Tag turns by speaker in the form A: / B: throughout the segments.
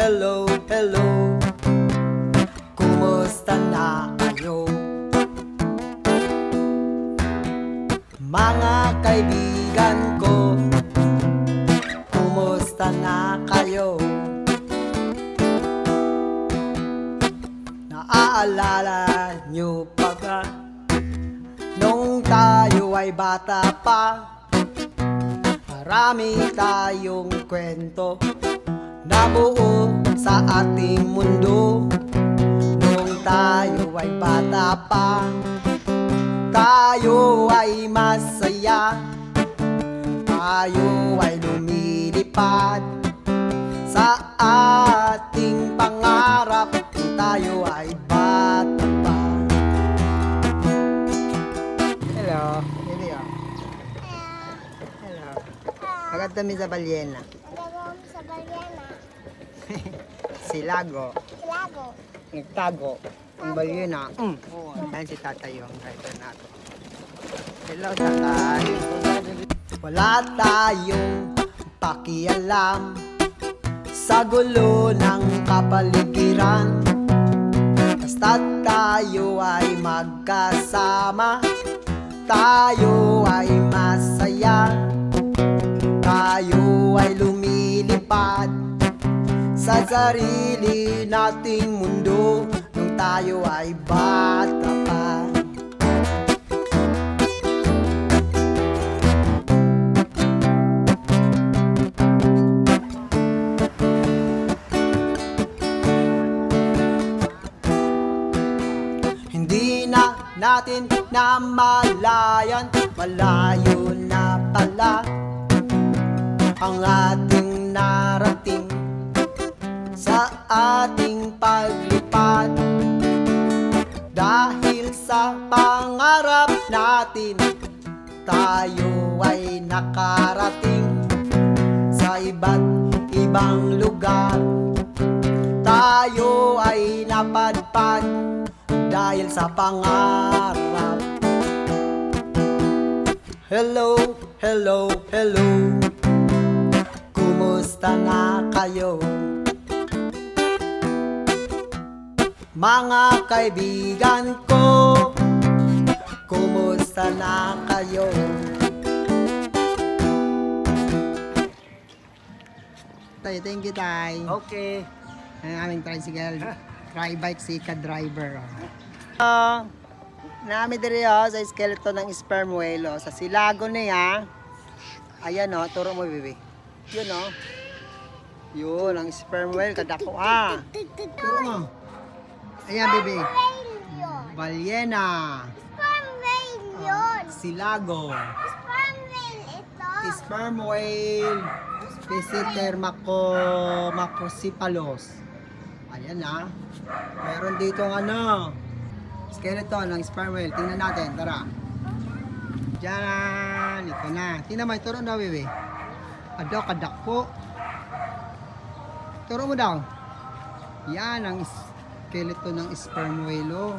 A: hello, hello. Kumusta na kayo? Mga kaibigan ko, kumusta na kayo? Naaalala nyo pa ba nung tayo ay bata pa? Marami tayong kwento na buo sa ating mundo. Nung tayo ay bata pa, tayo ay masaya, tayo ay lumilipad sa ating pangarap. Tayo ay bata pa. Hello, baby. Hello. Agad kami sa balyena.
B: Nagawang sa balyena.
A: Silago.
B: Lago.
A: Nagtago. Ang balyena. Ayan si tatay yung driver natin. Hello, tatay. Wala tayong pakialam sa gulo ng kapaligiran. Basta't tayo ay magkasama, tayo ay masaya, tayo ay lumilipad sa sarili nating mundo nung tayo ay bata pa. Hindi na natin namalayan, malayo na pala ang ating narating sa ating paglipad. Dahil sa pangarap natin, tayo ay nakarating sa iba't ibang lugar. Tayo ay napadpad dahil sa pangarap. Hello, hello, hello. Kumusta na kayo? Mga kaibigan ko, kumusta na kayo? Tay, thank you, tay.
C: Okay.
A: Ang aming tricycle, tri-bike si ka-driver. Nami diri sa skeleton ng sperm whale sa Silago niya. Ayan turo mo, bibi. Yun yun ang sperm whale kadako Turo mo. Ayan, bibi. Balyena.
B: Sperm whale yun.
A: Silago.
B: Sperm whale ito.
A: Sperm whale. Pisiter macrocephalus. Ayan meron dito skeleton ng sperm whale. Tingnan natin, tara. Diyan, ito na. Tingnan mo, turo daw, bebe. Kadakpo. Turo mo daw. Yan ang skeleton ng sperm whale.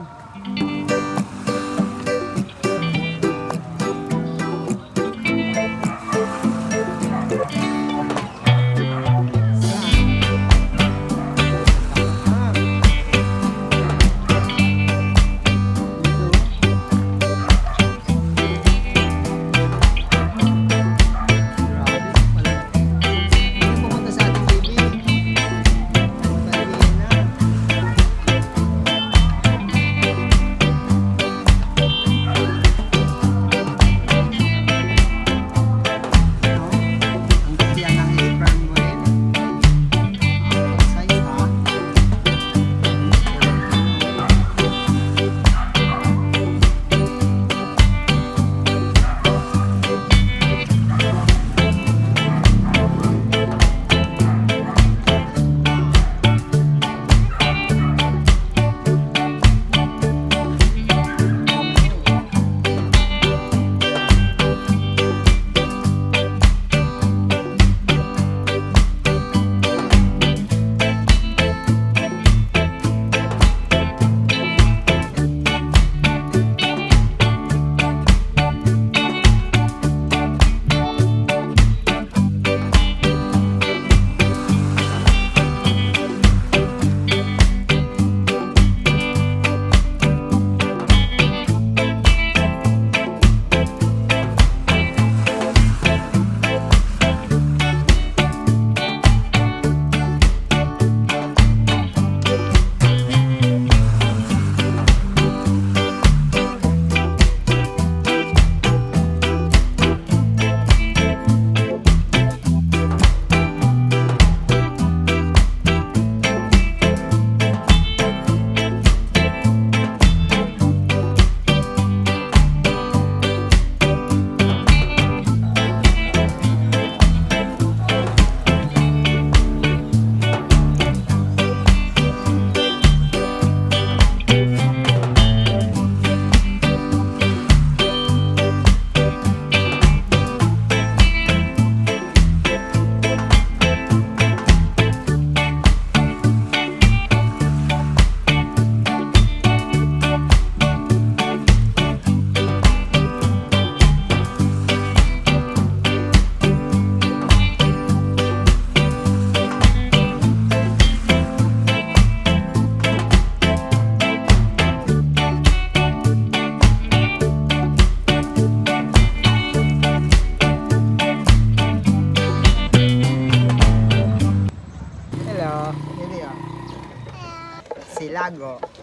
A: lago.